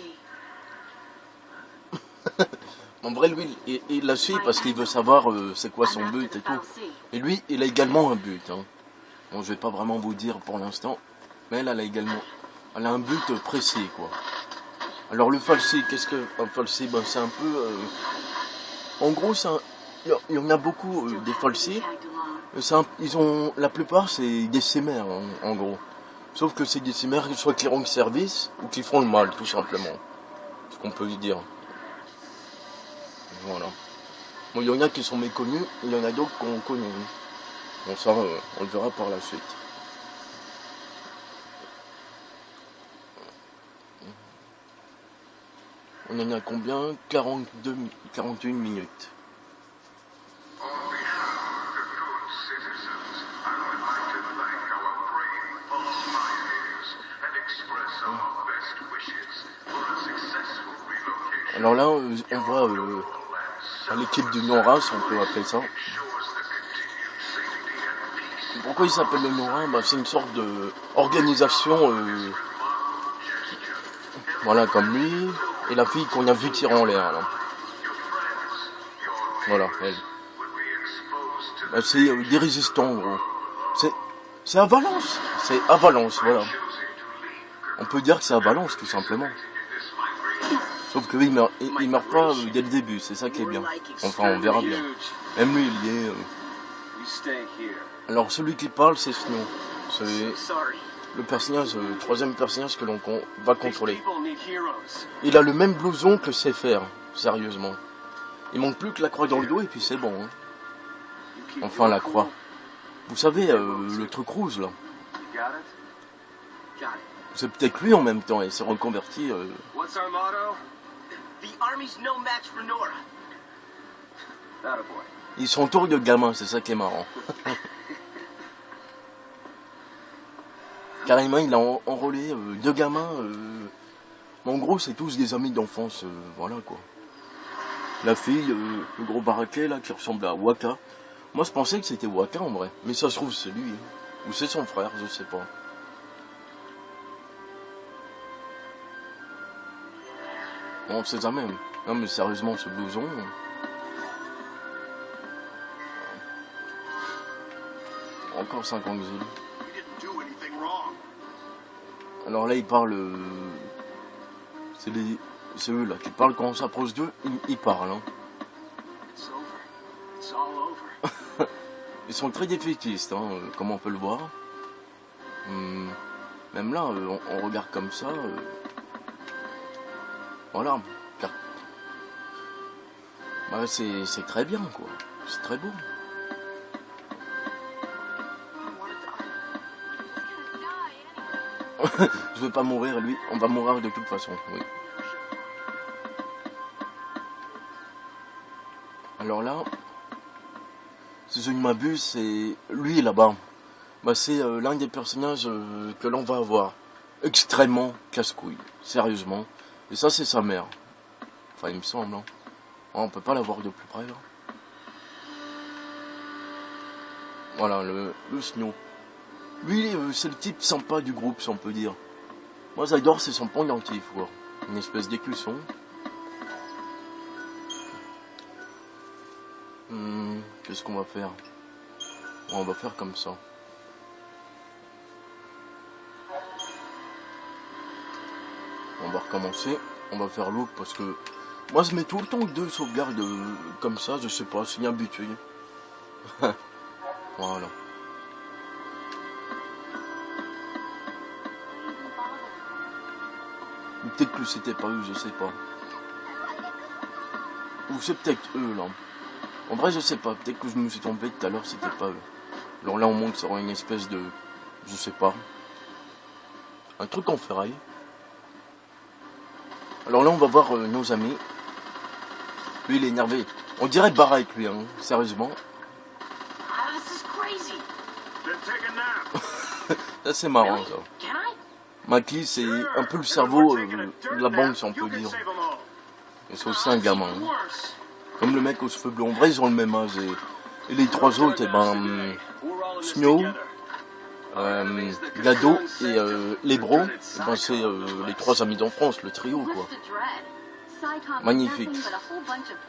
En vrai, lui, il la suit parce qu'il veut savoir c'est quoi son but et tout. Et lui, il a également un but. Hein. Bon, je vais pas vraiment vous dire pour l'instant, mais elle a également, elle a un but précis, quoi. Alors le falsi, qu'est-ce que un falsi? Ben, c'est un peu, en gros, il y en a beaucoup des falsis. Ils ont, la plupart, c'est des cimmères, en gros. Sauf que c'est des cimmères soit qui rendent service ou qui font le mal, tout simplement. Ce qu'on peut dire. Voilà. Bon, il y en a qui sont méconnus, il y en a d'autres qu'on connaît. Bon, ça, on le verra par la suite. On en a combien? 41 minutes. Alors là, on voit l'équipe du non-race, on peut appeler ça. Pourquoi il s'appelle le non-race? Bah, c'est une sorte d'organisation, voilà, comme lui, et la fille qu'on a vue tirer en l'air, là. Voilà, elle. Bah, c'est des résistants, en gros. C'est à Valence, voilà. On peut dire que c'est à Valence, tout simplement. Sauf que oui, il meurt pas dès le début, c'est ça qui est bien. Enfin, on verra bien. Même lui, il est... Alors, celui qui parle, c'est Snow. C'est le personnage, le troisième personnage que l'on va contrôler. Il a le même blouson que Sefer, sérieusement. Il manque plus que la croix dans le dos et puis c'est bon. Hein. Enfin, la croix. Vous savez, le truc rouge, là. C'est peut-être lui en même temps, il s'est reconverti... What's our motto? The army's no match for Nora. Attaboy. Ils sont autour de gamins, c'est ça qui est marrant. Carrément, il a enrôlé deux gamins Mais en gros, c'est tous des amis d'enfance, voilà quoi. La fille, le gros baraquet là, qui ressemble à Waka. Moi, je pensais que c'était Waka en vrai. Mais ça se trouve, c'est lui. Ou c'est son frère, je sais pas. Bon, on sait jamais. Non, mais sérieusement, ce blouson. Encore 5 ans d'exil. Alors là, il parle. C'est eux là qui parlent quand on s'approche d'eux, ils parlent. Hein. It's over. It's all over. Ils sont très défaitistes, hein, comme on peut le voir. Même là, on regarde comme ça. Voilà. Bah, c'est très bien, quoi. C'est très beau. Je veux pas mourir, lui. On va mourir de toute façon, oui. Alors là, si je ne m'abuse, c'est lui là-bas. Bah, c'est l'un des personnages que l'on va avoir. Extrêmement casse-couille, sérieusement. Et ça, c'est sa mère. Enfin, il me semble. Hein. On peut pas la voir de plus près. Là. Voilà, le Snow. Lui, c'est le type sympa du groupe, si on peut dire. Moi, j'adore, c'est son pendentif, quoi. Une espèce d'écusson. Qu'est-ce qu'on va faire? On va faire comme ça. On va recommencer. On va faire l'autre parce que... Moi, je mets tout le temps 2 sauvegardes comme ça, je sais pas, c'est une habitude. Voilà. Peut-être que c'était pas eux, je sais pas. Ou c'est peut-être eux, là. En vrai, je sais pas. Peut-être que je me suis trompé tout à l'heure, c'était pas eux. Alors là, au moins, ça aura une espèce de... Je sais pas. Un truc en ferraille. Alors là, on va voir nos amis. Lui, il est énervé. On dirait Barra avec lui, hein. Sérieusement. Ça, c'est marrant, ça. Maki, c'est un peu le cerveau de la bande, si on peut dire. Et c'est aussi un gamin. Hein. Comme le mec aux cheveux blonds. En vrai, ils ont le même âge. Et les 3 autres, Snow, Gado et les bros, c'est les 3 amis d'enfance, le trio, quoi. Magnifique.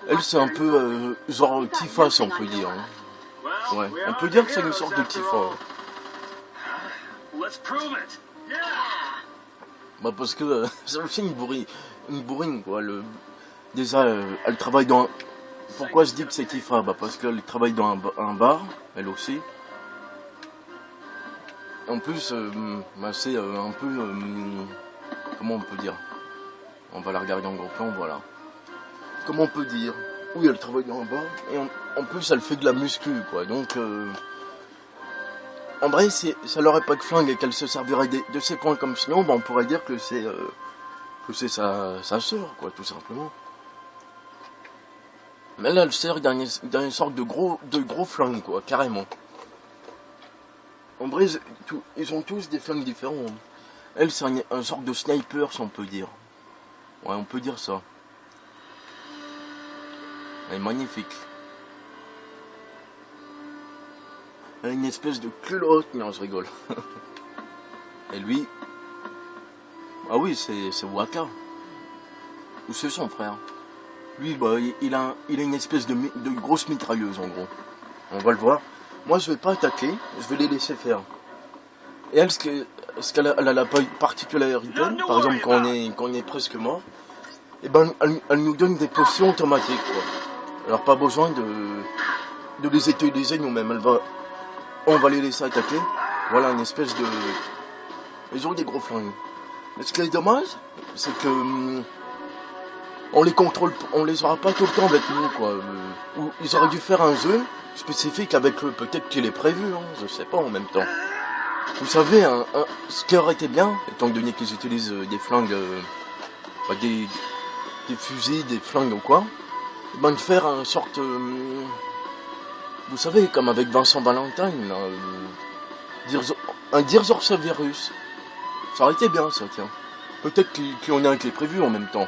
Elle, c'est un peu genre Tifa, si on peut dire. Hein. Ouais, on peut dire que c'est une sorte de Tifa. Bah parce que c'est aussi une bourrine, quoi. Déjà, elle travaille dans... Pourquoi je dis que c'est Tifa? Bah parce qu'elle travaille dans un bar, elle aussi. En plus, bah c'est un peu... comment on peut dire? On va la regarder en gros plan, voilà. Comment on peut dire? Oui, elle travaille dans un bar, et en plus, elle fait de la muscu, quoi. Donc, en vrai, si elle n'aurait pas de flingue et qu'elle se servirait de ses poings comme sinon, bah, on pourrait dire que c'est sa sœur, quoi, tout simplement. Mais là, elle sert d'une sorte de gros flingue, quoi, carrément. En vrai, ils ont tous des flingues différents. Elle, c'est un sorte de sniper, si on peut dire. Ouais, on peut dire ça. Elle est magnifique. Elle a une espèce de culotte. Non, je rigole. Et lui... Ah oui, c'est Waka. Ou c'est son frère. Lui, bah, il a une espèce de grosse mitrailleuse, en gros. On va le voir. Moi, je vais pas attaquer. Je vais les laisser faire. Et elle, ce qu'elle a la particularité, par exemple, quand on est presque mort, et ben, elle nous donne des potions automatiques, quoi. Alors, pas besoin de les utiliser nous-mêmes. On va les laisser attaquer. Voilà, une espèce de... Ils ont des gros flingues. Mais ce qui est dommage, c'est que... on les contrôle, on les aura pas tout le temps avec nous, quoi. Ou ils auraient dû faire un jeu spécifique avec eux. Peut-être qu'il est prévu, hein, je sais pas, en même temps. Vous savez, ce qui aurait été bien, étant donné qu'ils utilisent des flingues... des fusils, des flingues ou quoi, ben de faire un sorte... vous savez, comme avec Vincent Valentine, là, un Gears of Virus. Ça aurait été bien, ça, tiens. Peut-être qu'il y en a un qui est prévu en même temps.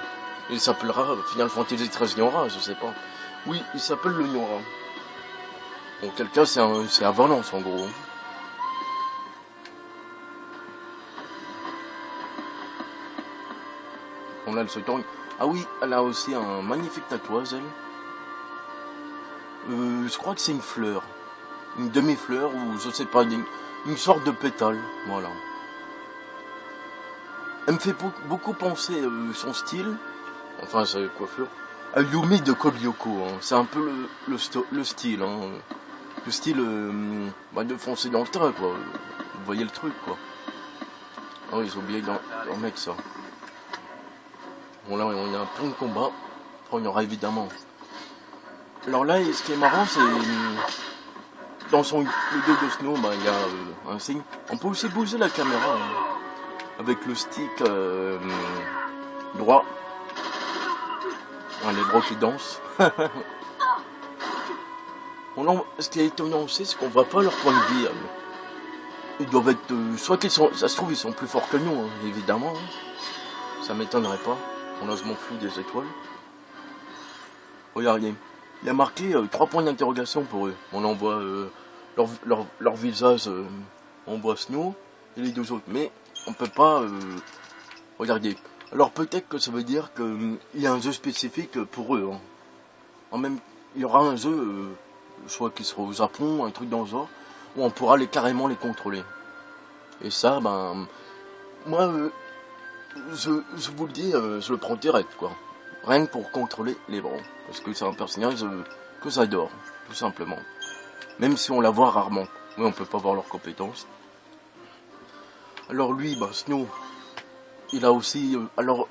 Il s'appellera Final Fantasy XIII Nora, je sais pas. Oui, il s'appelle le Nora. Bon, quel cas, c'est à Valence en gros. Bon là, elle se tourne. Ah oui, elle a aussi un magnifique tatouage, elle. Je crois que c'est une fleur. Une demi-fleur ou je sais pas, une sorte de pétale. Voilà. Elle me fait beaucoup penser son style, enfin sa coiffure, à Yumi de Kobyoko. Hein. C'est un peu le style, hein. Le style de foncer dans le train, quoi. Vous voyez le truc, quoi. Ah oui, ils ont oublié d'en mettre ça. Bon là, on a un point de combat. Après, on y aura évidemment. Alors là, ce qui est marrant, c'est dans le dos de Snow, il y a un signe. On peut aussi bouger la caméra. Hein. Avec le stick droit. Les bras qui dansent. Bon, là, ce qui est étonnant aussi, c'est qu'on voit pas leur point de vie. Ils doivent être... soit qu'ils sont... Ça se trouve, ils sont plus forts que nous, hein, évidemment. Hein. Ça m'étonnerait pas. On a je m'en fous des étoiles. Regardez. Il y a marqué 3 points d'interrogation pour eux. On en voit leur visage. On voit Snow et les deux autres. Mais... on peut pas regarder. Alors peut-être que ça veut dire qu'il y a un jeu spécifique pour eux. Hein. Il y aura un jeu, soit qui sera au Japon, un truc dans le genre, où on pourra carrément les contrôler. Et ça, moi, je vous le dis, je le prends direct, quoi. Rien que pour contrôler les bras. Parce que c'est un personnage que j'adore, tout simplement. Même si on la voit rarement. Oui, on peut pas voir leurs compétences. Alors lui, Snow, il a aussi... alors,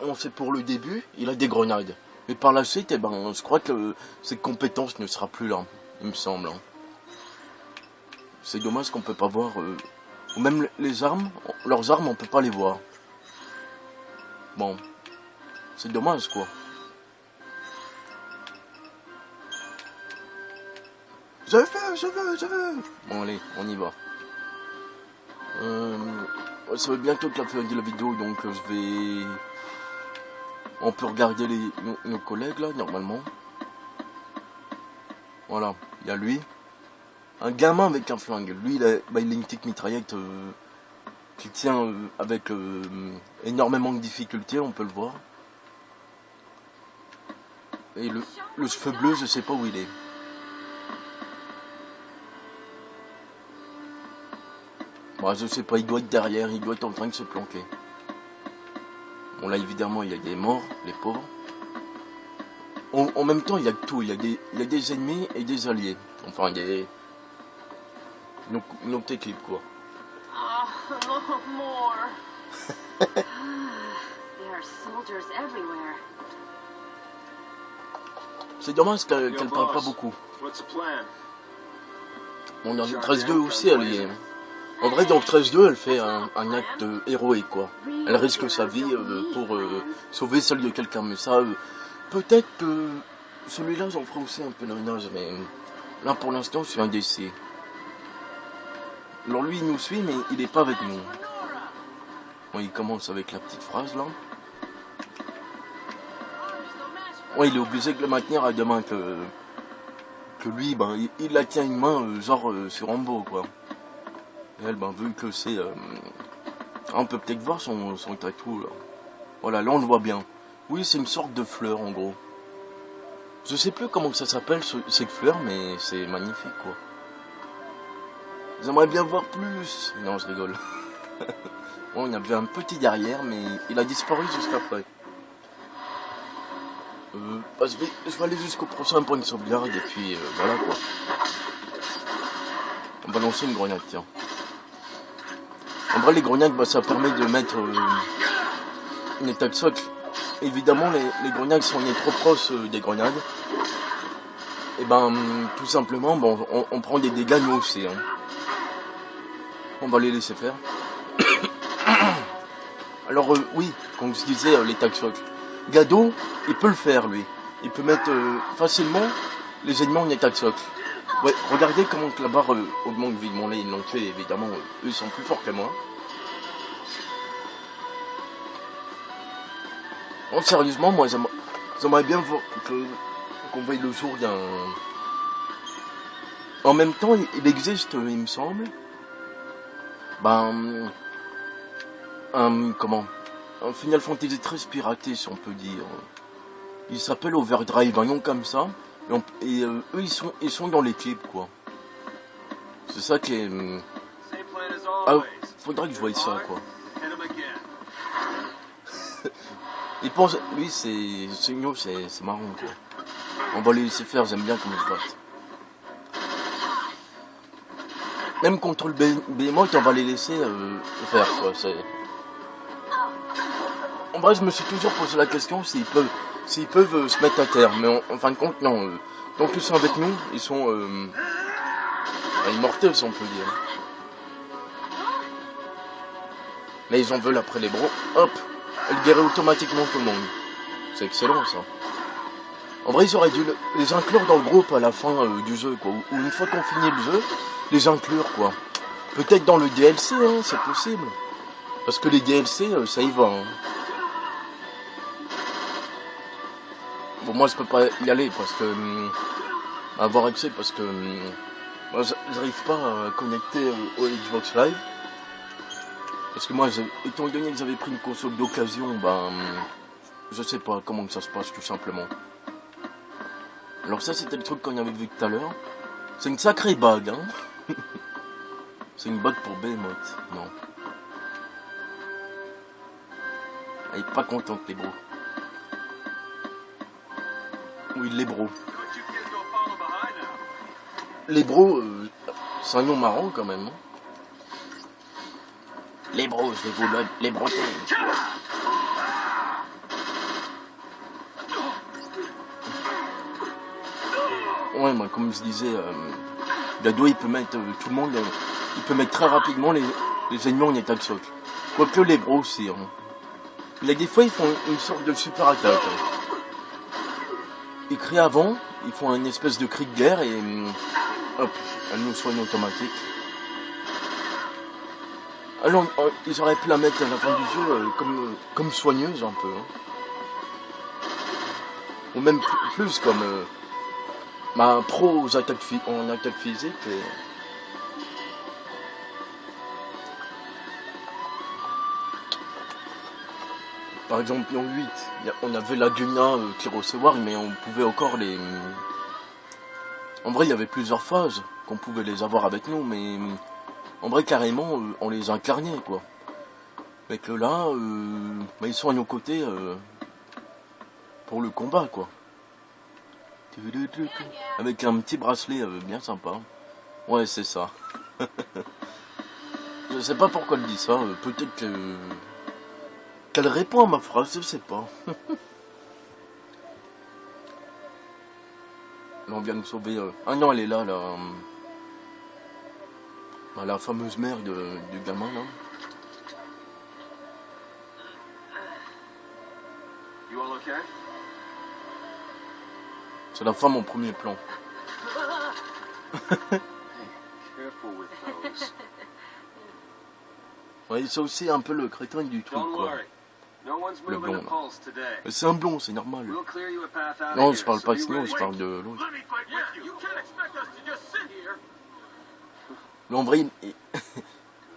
on sait pour le début, il a des grenades. Mais par la suite, je crois que ses compétences ne sera plus là, il me semble. Hein. C'est dommage qu'on peut pas voir... ou même les armes, leurs armes, on peut pas les voir. Bon, c'est dommage, quoi. Je veux. Bon, allez, on y va. Ça va bientôt que la fin de la vidéo, donc je vais... On peut regarder nos collègues là, normalement. Voilà, il y a lui. Un gamin avec un flingue. Lui, il a une petite mitraillette qui tient avec énormément de difficultés, on peut le voir. Et le cheveu bleu, je sais pas où il est. Je sais pas, il doit être derrière, il doit être en train de se planquer. Bon là évidemment il y a des morts, les pauvres. En même temps il y a tout, il y a des ennemis et des alliés. Enfin il y a notre équipe, quoi. Oh, more. There are soldiers everywhere. C'est dommage qu'elle parle pas beaucoup. On a 13-2 aussi, elle est... En vrai, dans le 13-2, elle fait un acte héroïque, quoi. Elle risque sa vie pour sauver celle de quelqu'un. Mais ça, peut-être que celui-là, j'en ferai aussi un peu le ménage. Mais là, pour l'instant, je suis indécis. Alors lui, il nous suit, mais il n'est pas avec nous. Bon, il commence avec la petite phrase, là. Ouais, il est obligé de le maintenir à deux mains que lui, il la tient une main, genre sur Rambo, quoi. Et elle, vu que c'est... on peut peut-être voir son tatou, là. Voilà, là on le voit bien. Oui, c'est une sorte de fleur, en gros. Je sais plus comment ça s'appelle, cette fleur, mais c'est magnifique, quoi. J'aimerais bien voir plus. Non, je rigole. Bon, il y avait un petit derrière, mais il a disparu juste après. Je vais aller jusqu'au prochain point de sauvegarde, et puis voilà, quoi. On va lancer une grenade, tiens. En vrai, les grenades, ça permet de mettre une état de socle. Évidemment, les grenades, si on est trop proche des grenades, et tout simplement, on prend des dégâts nous aussi. Hein. On va les laisser faire. Alors, oui, comme je disais, l'état de socle. Gado, il peut le faire, lui. Il peut mettre facilement les ennemis en état de socle. Ouais, regardez comment la barre augmente vite. Bon là ils l'ont fait évidemment, eux ils sont plus forts que moi. Non, sérieusement, moi j'aimerais bien voir qu'on voie le jour d'un... En même temps, il existe, il me semble, ben, comment, un Final Fantasy XIII piraté, si on peut dire. Il s'appelle Overdrive, un nom comme ça, et eux ils sont dans l'équipe, quoi. C'est ça qui est... Same plan as Ah, always. faudrait que je voie ça, quoi. Hit 'em again. Il pense, lui c'est mignon, c'est marrant, quoi. On va les laisser faire, j'aime bien comment ils se battent. Même contre le Behemoth, on va les laisser faire, quoi. En vrai, je me suis toujours posé la question s'ils peuvent se mettre à terre, mais en fin de compte, non. Tant qu'ils sont avec nous, ils sont immortels, si on peut dire. Mais ils en veulent après les bros. Hop, elle guérit automatiquement tout le monde. C'est excellent, ça. En vrai, ils auraient dû les inclure dans le groupe à la fin du jeu, quoi. Ou une fois qu'on finit le jeu, les inclure, quoi. Peut-être dans le DLC, hein, c'est possible. Parce que les DLC, ça y va. Hein. Bon, moi, je peux pas y aller parce que... avoir accès, parce que... moi, j'arrive pas à connecter au Xbox Live. Parce que moi, étant donné que j'avais pris une console d'occasion, ben... je sais pas comment ça se passe, tout simplement. Alors ça, c'était le truc qu'on avait vu tout à l'heure. C'est une sacrée bague, hein. C'est une bague pour Behemoth, non. Elle est pas contente, les bros. Oui, les bros. But you kids gonna follow behind now. Les bros, c'est un nom marrant quand même. Hein. Les bros, je vais vous les broter. Ouais, moi, comme je disais, Gado, il peut mettre tout le monde, il peut mettre très rapidement les ennemis en état de choc. Quoique les bros aussi. Hein. Il y a des fois, ils font une sorte de super attaque. Hein. Ils crient avant, ils font une espèce de cri de guerre et hop, elle nous soigne automatique. Alors, ils auraient pu la mettre à la fin du jeu comme soigneuse un peu. Hein. Ou même plus comme pro aux attaques en attaque physique. Et... par exemple, en 8, on avait la Guna qui recevoir, mais on pouvait encore les... En vrai, il y avait plusieurs phases qu'on pouvait les avoir avec nous, mais en vrai, carrément, on les incarnait, quoi. Mais que là, bah, ils sont à nos côtés pour le combat, quoi. Avec un petit bracelet bien sympa. Ouais, c'est ça. Je sais pas pourquoi elle dit ça, peut-être que... qu'elle répond à ma phrase, je sais pas. Là, on vient de sauver... Ah non, elle est là, la fameuse mère du gamin, là. You all okay? C'est la femme en premier plan. Careful with those. Ouais, c'est aussi un peu le crétin du truc, Don't quoi. worry. No one's Le moving blond, a pulse today. C'est un blond, c'est normal. We'll clear you a path out of Non, here, je parle so pas de be Snow, ready. je parle de l'autre. Let me fight with you. You can't expect us to just sit here. Mais en vrai,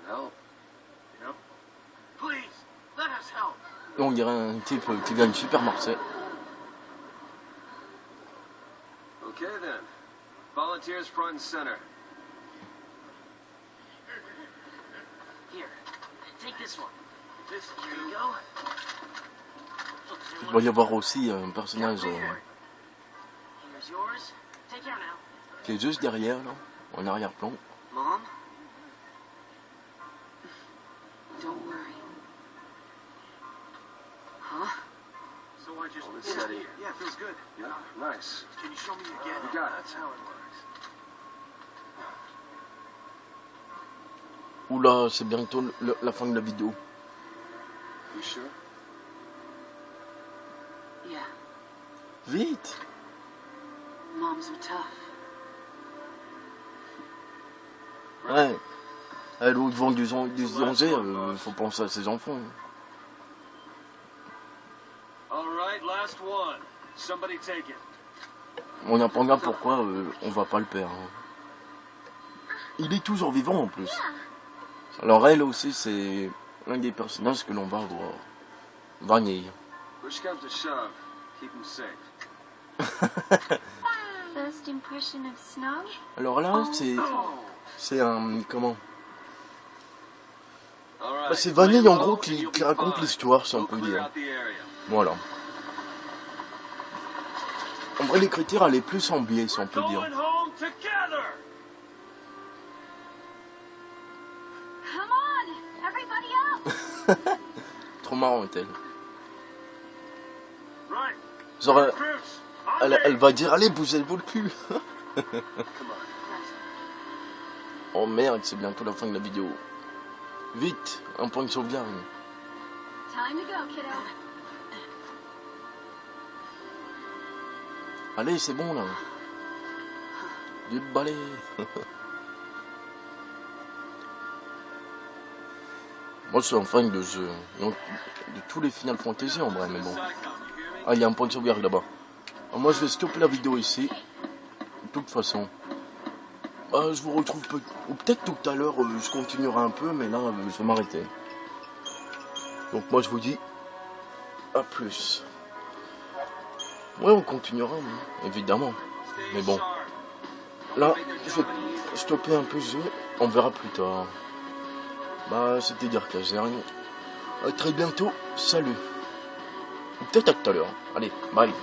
Help. You know? Please, let us help. là, on dirait un type qui vient du supermarché. Okay then. Volunteers front and center. Here, take this one. This, here you go. Il doit y avoir aussi un personnage Here's yours. Take care now. qui est juste derrière, là, en arrière-plan. Mom? Don't worry. Huh? So I just... Hold it steady. Yeah, feels good. Yeah, nice. Can you show me again? You got it. That's how it works. Oula, c'est bientôt la fin de la vidéo. You sure? Yeah. Vite! Moms are tough. Ouais. L'autre devant du danger, faut penser à ses enfants. All Last one. Somebody take it. On apprendra pourquoi on va pas le perdre. Il est toujours vivant en plus. Alors elle aussi, c'est l'un des personnages que l'on va avoir. Vanille. Push comes to shove. Keep him safe. First impression of Snow? Alors là, c'est un... comment? All Bah, c'est Vanille en gros qui raconte l'histoire, si on peut dire. Voilà. En vrai, l'écriture, elle est plus en biais, si on peut dire. home together. Come on! Everybody up! Trop marrant, elle. Right. Genre, Recruits. On elle me. va dire, allez, bougez-vous le cul. Come on. Oh merde, c'est bientôt la fin de la vidéo. Vite, un point de sauvegarde. Time to go, kiddo. Allez, c'est bon là. Du balai. Moi, je suis un fan de jeu. Donc, de tous les Final Fantasy en vrai, mais bon. Ah, il y a un point de sauvegarde là-bas. Alors, moi, je vais stopper la vidéo ici. De toute façon. Bah, je vous retrouve ou peut-être tout à l'heure, je continuerai un peu, mais là, je vais m'arrêter. Donc, moi, je vous dis à plus. Ouais, on continuera, évidemment. Mais bon, là, je vais stopper un peu ce jeu. On verra plus tard. Bah, c'était dire Caserne. À très bientôt. Salut. Ou peut-être à tout à l'heure. Allez, bye.